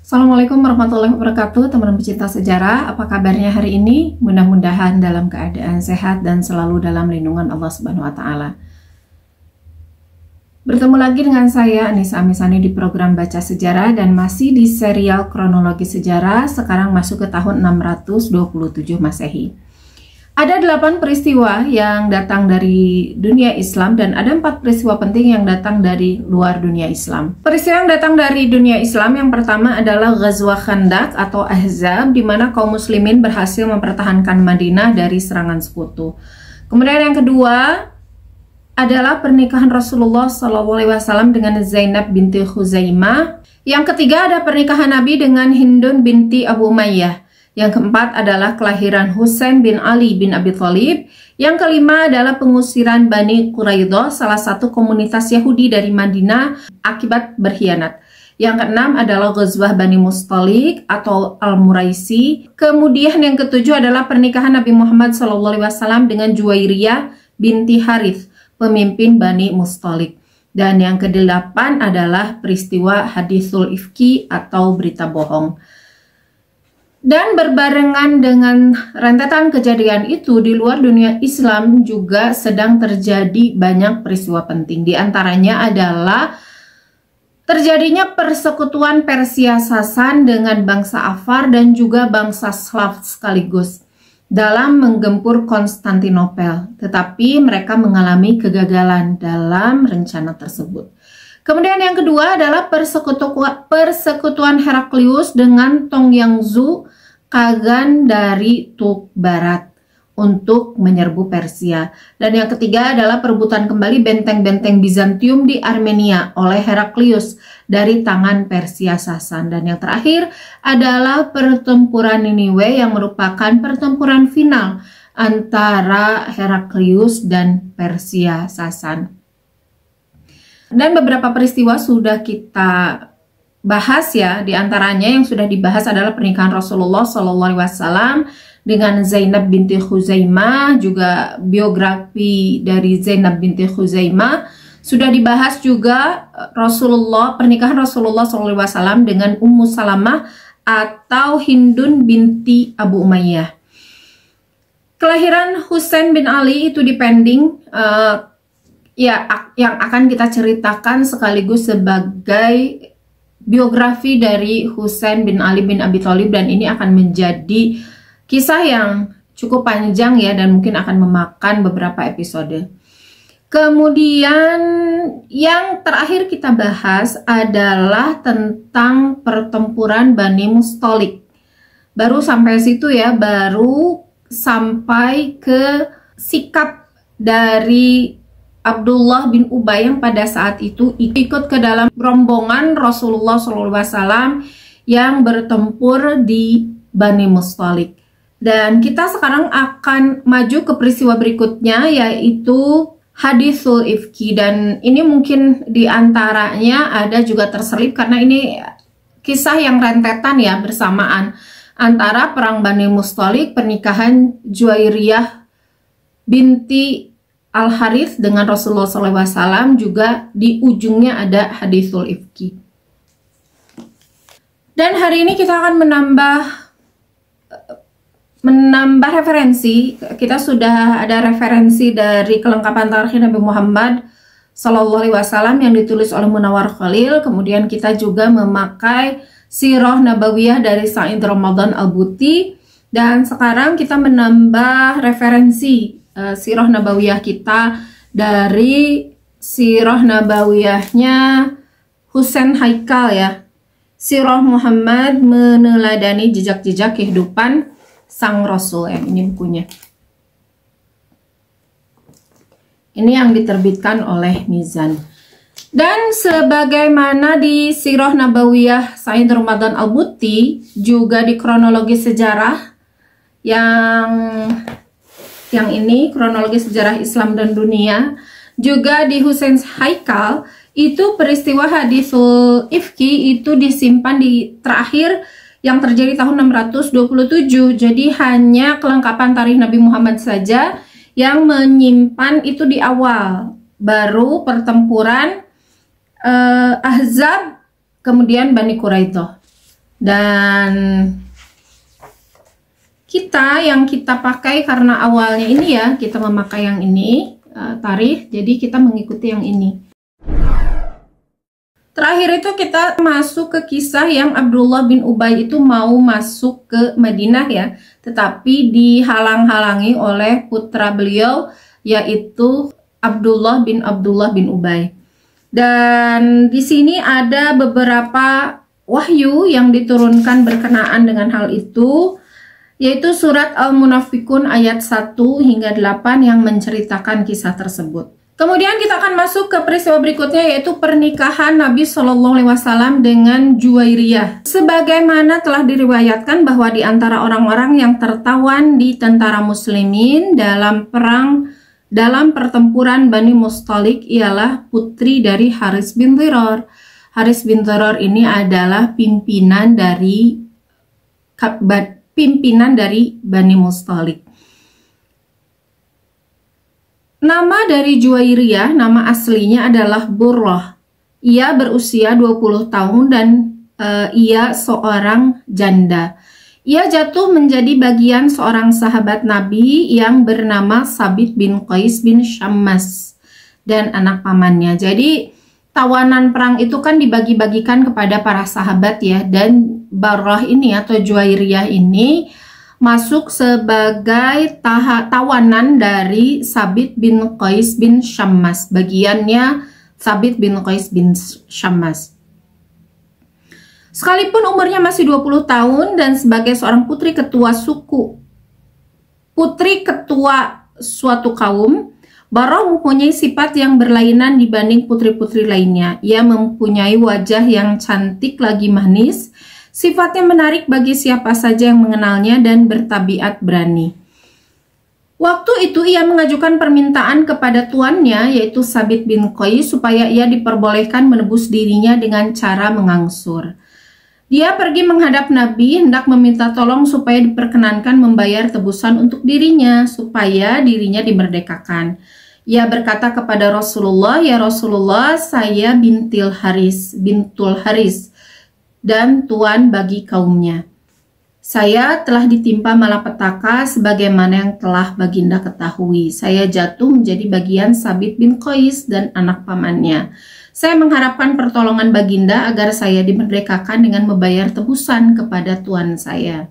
Assalamualaikum warahmatullahi wabarakatuh, teman-teman pecinta sejarah. Apa kabarnya hari ini? Mudah-mudahan dalam keadaan sehat dan selalu dalam lindungan Allah Subhanahu wa Ta'ala. Bertemu lagi dengan saya Anissa Amisani di program Baca Sejarah dan masih di serial kronologi sejarah. Sekarang masuk ke tahun 627 Masehi. Ada 8 peristiwa yang datang dari dunia Islam dan ada 4 peristiwa penting yang datang dari luar dunia Islam. Peristiwa yang datang dari dunia Islam yang pertama adalah Ghazwa Khandaq atau Ahzab, di mana kaum muslimin berhasil mempertahankan Madinah dari serangan sekutu. Kemudian yang kedua adalah pernikahan Rasulullah SAW dengan Zainab binti Khuzaimah. Yang ketiga ada pernikahan Nabi dengan Hindun binti Abu Umayyah. Yang keempat adalah kelahiran Husain bin Ali bin Abi Thalib. Yang kelima adalah pengusiran Bani Quraidah, salah satu komunitas Yahudi dari Madinah akibat berkhianat. Yang keenam adalah Ghazwah Bani Mustalik atau Al-Muraisi. Kemudian yang ketujuh adalah pernikahan Nabi Muhammad SAW dengan Juwairiyah binti Harith, pemimpin Bani Mustalik. Dan yang kedelapan adalah peristiwa Hadithul Ifki atau berita bohong. Dan berbarengan dengan rentetan kejadian itu, di luar dunia Islam juga sedang terjadi banyak peristiwa penting. Di antaranya adalah terjadinya persekutuan Persia Sasan dengan bangsa Afar dan juga bangsa Slav sekaligus dalam menggempur Konstantinopel. Tetapi mereka mengalami kegagalan dalam rencana tersebut. Kemudian yang kedua adalah persekutuan Heraklius dengan Tongyangzu, Kagan dari Turk Barat untuk menyerbu Persia. Dan yang ketiga adalah perebutan kembali benteng-benteng Bizantium di Armenia oleh Heraklius dari tangan Persia Sasan. Dan yang terakhir adalah pertempuran Niniwe yang merupakan pertempuran final antara Heraklius dan Persia Sasan. Dan beberapa peristiwa sudah kita bahas ya, di antaranya yang sudah dibahas adalah pernikahan Rasulullah SAW dengan Zainab binti Khuzaimah, juga biografi dari Zainab binti Khuzaimah. Sudah dibahas juga pernikahan Rasulullah SAW dengan Ummu Salamah atau Hindun binti Abu Umayyah. Kelahiran Husain bin Ali itu dipending yang akan kita ceritakan sekaligus sebagai biografi dari Husain bin Ali bin Abi Thalib, dan ini akan menjadi kisah yang cukup panjang ya, dan mungkin akan memakan beberapa episode. Kemudian yang terakhir kita bahas adalah tentang pertempuran Bani Mustalik. Baru sampai situ ya, baru sampai ke sikap dari Abdullah bin Ubay yang pada saat itu ikut ke dalam rombongan Rasulullah SAW yang bertempur di Bani Mustalik. Dan kita sekarang akan maju ke peristiwa berikutnya, yaitu Hadithul Ifki. Dan ini mungkin diantaranya ada juga terselip karena ini kisah yang rentetan ya, bersamaan antara perang Bani Mustalik, pernikahan Juwairiyah binti Al-Harith dengan Rasulullah SAW, juga di ujungnya ada Hadithul Ifki. Dan hari ini kita akan menambah referensi. Kita sudah ada referensi dari kelengkapan tarikh Nabi Muhammad SAW yang ditulis oleh Munawar Khalil. Kemudian kita juga memakai Sirah Nabawiyah dari Said Ramadan Al-Buti. Dan sekarang kita menambah referensi Sirah Nabawiyah kita dari Sirah Nabawiyahnya Husain Haikal ya. Sirah Muhammad meneladani jejak-jejak kehidupan sang Rasul ya. Ini bukunya. Ini yang diterbitkan oleh Mizan. Dan sebagaimana di Sirah Nabawiyah Said Ramadan Al-Buti, juga di kronologi sejarah yang ini kronologi sejarah Islam dan dunia, juga di Husain Haikal itu peristiwa Hadithul Ifki itu disimpan di terakhir yang terjadi tahun 627. Jadi hanya kelengkapan tarikh Nabi Muhammad saja yang menyimpan itu di awal. Baru pertempuran Ahzab, kemudian Bani Quraidah. Dan yang kita pakai karena awalnya ini ya, kita memakai yang ini tarikh, jadi kita mengikuti yang ini. Terakhir itu kita masuk ke kisah yang Abdullah bin Ubay itu mau masuk ke Madinah ya, tetapi dihalang-halangi oleh putra beliau yaitu Abdullah bin Ubay. Dan di sini ada beberapa wahyu yang diturunkan berkenaan dengan hal itu, yaitu surat Al-Munafikun ayat 1 hingga 8 yang menceritakan kisah tersebut. Kemudian kita akan masuk ke peristiwa berikutnya, yaitu pernikahan Nabi Shallallahu Alaihi Wasallam dengan Juwairiyah. Sebagaimana telah diriwayatkan bahwa di antara orang-orang yang tertawan di tentara muslimin dalam pertempuran Bani Mustalik ialah putri dari Haris bin Dhiror. Haris bin Dhiror ini adalah pimpinan dari Bani Mustalik. Nama dari Juwairiyah, nama aslinya adalah Burrah. Ia berusia 20 tahun dan ia seorang janda. Ia jatuh menjadi bagian seorang sahabat Nabi yang bernama Sabit bin Qais bin Syammas dan anak pamannya. Jadi tawanan perang itu kan dibagi-bagikan kepada para sahabat ya, dan Barrah ini atau Juwairiyah ini masuk sebagai tawanan dari Sabit bin Qais bin Syammas, bagiannya Sabit bin Qais bin Syammas. Sekalipun umurnya masih 20 tahun dan sebagai seorang putri ketua suatu kaum, Barrah mempunyai sifat yang berlainan dibanding putri-putri lainnya. Ia mempunyai wajah yang cantik lagi manis, sifatnya menarik bagi siapa saja yang mengenalnya dan bertabiat berani. Waktu itu ia mengajukan permintaan kepada tuannya yaitu Sabit bin Qais supaya ia diperbolehkan menebus dirinya dengan cara mengangsur. Dia pergi menghadap Nabi hendak meminta tolong supaya diperkenankan membayar tebusan untuk dirinya supaya dirinya dimerdekakan. Ia berkata kepada Rasulullah, "Ya Rasulullah, saya bintul Haris dan tuan bagi kaumnya. Saya telah ditimpa malapetaka sebagaimana yang telah baginda ketahui. Saya jatuh menjadi bagian Sabit bin Qais dan anak pamannya. Saya mengharapkan pertolongan baginda agar saya dimerdekakan dengan membayar tebusan kepada tuan saya."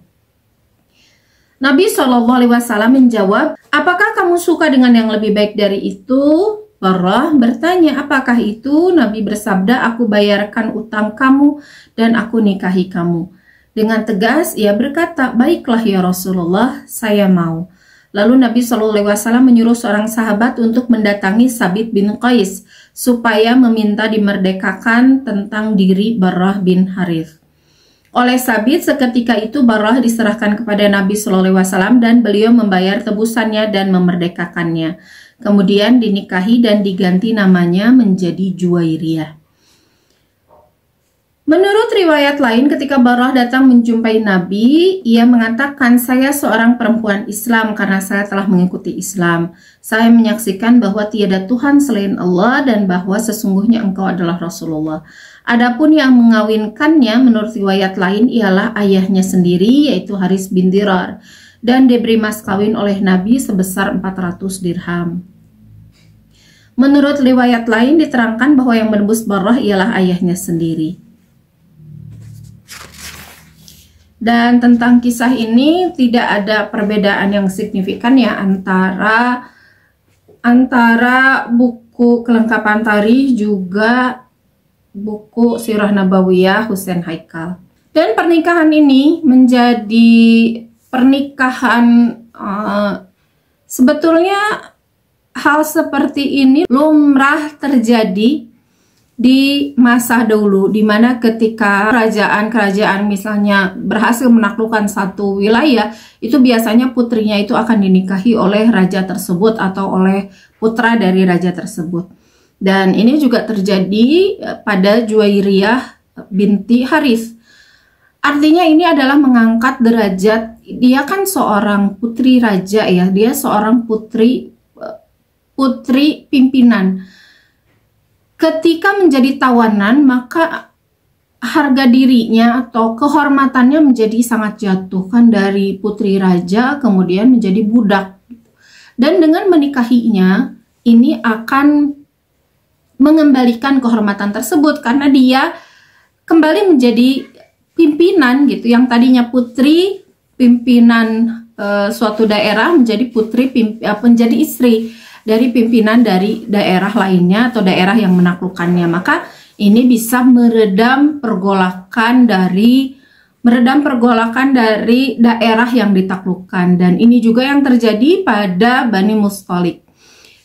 Nabi SAW menjawab, "Apakah kamu suka dengan yang lebih baik dari itu?" Barrah bertanya, "Apakah itu?" Nabi bersabda, "Aku bayarkan utang kamu dan aku nikahi kamu." Dengan tegas ia berkata, "Baiklah ya Rasulullah, saya mau." Lalu Nabi SAW menyuruh seorang sahabat untuk mendatangi Sabit bin Qais supaya meminta dimerdekakan tentang diri Barrah bin Harith. Oleh Sabit, seketika itu Barrah diserahkan kepada Nabi SAW dan beliau membayar tebusannya dan memerdekakannya. Kemudian dinikahi dan diganti namanya menjadi Juwairiyah. Menurut riwayat lain, ketika Barrah datang menjumpai Nabi, ia mengatakan, "Saya seorang perempuan Islam karena saya telah mengikuti Islam. Saya menyaksikan bahwa tiada Tuhan selain Allah dan bahwa sesungguhnya engkau adalah Rasulullah." Adapun yang mengawinkannya menurut riwayat lain ialah ayahnya sendiri, yaitu Haris bin Dhiror, dan diberi mas kawin oleh Nabi sebesar 400 dirham. Menurut riwayat lain diterangkan bahwa yang menebus Barrah ialah ayahnya sendiri. Dan tentang kisah ini tidak ada perbedaan yang signifikan ya antara buku kelengkapan tarikh juga buku Sirah Nabawiyah Husain Haikal. Dan pernikahan ini menjadi pernikahan sebetulnya hal seperti ini lumrah terjadi di masa dahulu, di mana ketika kerajaan misalnya berhasil menaklukkan satu wilayah, itu biasanya putrinya itu akan dinikahi oleh raja tersebut atau oleh putra dari raja tersebut. Dan ini juga terjadi pada Juwairiyah binti Harith. Artinya ini adalah mengangkat derajat, dia kan seorang putri raja ya, dia seorang putri pimpinan. Ketika menjadi tawanan, maka harga dirinya atau kehormatannya menjadi sangat jatuh, kan, dari putri raja kemudian menjadi budak. Dan dengan menikahinya ini akan mengembalikan kehormatan tersebut karena dia kembali menjadi pimpinan gitu, yang tadinya putri pimpinan suatu daerah menjadi menjadi istri dari pimpinan dari daerah lainnya atau daerah yang menaklukkannya. Maka ini bisa meredam pergolakan dari daerah yang ditaklukkan, dan ini juga yang terjadi pada Bani Mustalik.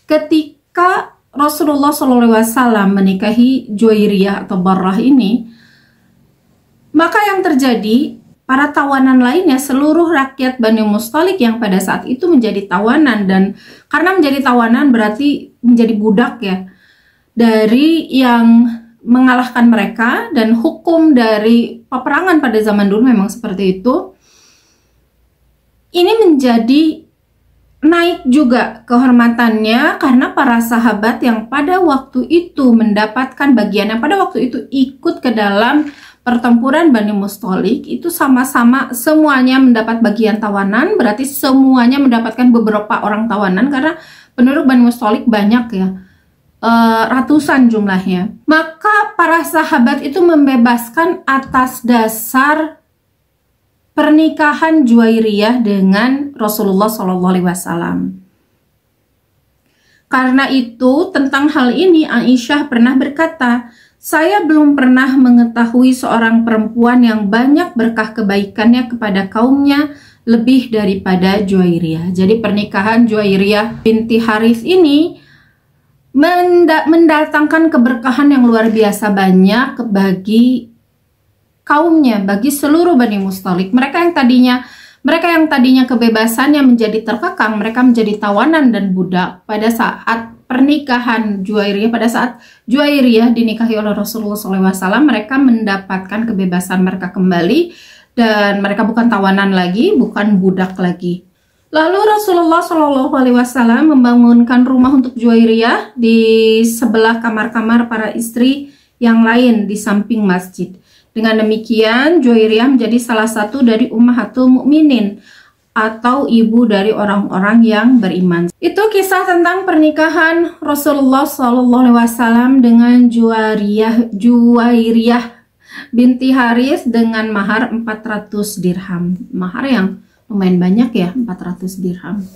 Ketika Rasulullah SAW menikahi Juwairiyah atau Barrah ini, maka yang terjadi, para tawanan lainnya, seluruh rakyat Bani Mustalik yang pada saat itu menjadi tawanan, dan karena menjadi tawanan berarti menjadi budak ya, dari yang mengalahkan mereka, dan hukum dari peperangan pada zaman dulu memang seperti itu. Ini menjadi naik juga kehormatannya karena para sahabat yang pada waktu itu mendapatkan bagian, yang pada waktu itu ikut ke dalam pertempuran Bani Mustalik, itu sama-sama semuanya mendapat bagian tawanan, berarti semuanya mendapatkan beberapa orang tawanan karena penduduk Bani Mustalik banyak ya, ratusan jumlahnya. Maka para sahabat itu membebaskan atas dasar pernikahan Juwairiyah dengan Rasulullah SAW. Karena itu, tentang hal ini Aisyah pernah berkata, "Saya belum pernah mengetahui seorang perempuan yang banyak berkah kebaikannya kepada kaumnya lebih daripada Juwairiyah." Jadi pernikahan Juwairiyah binti Harith ini mendatangkan keberkahan yang luar biasa banyak bagi kaumnya, bagi seluruh Bani Mustalik. Mereka yang tadinya kebebasannya menjadi terkekang, mereka menjadi tawanan dan budak pada saat pernikahan Juwairiyah. Pada saat Juwairiyah dinikahi oleh Rasulullah SAW, mereka mendapatkan kebebasan mereka kembali, dan mereka bukan tawanan lagi, bukan budak lagi. Lalu Rasulullah SAW membangunkan rumah untuk Juwairiyah di sebelah kamar-kamar para istri yang lain di samping masjid. Dengan demikian, Juwairiyah menjadi salah satu dari Ummahatul Mukminin atau ibu dari orang-orang yang beriman. Itu kisah tentang pernikahan Rasulullah SAW dengan Juwairiyah binti Harith dengan mahar 400 dirham. Mahar yang lumayan banyak ya, 400 dirham.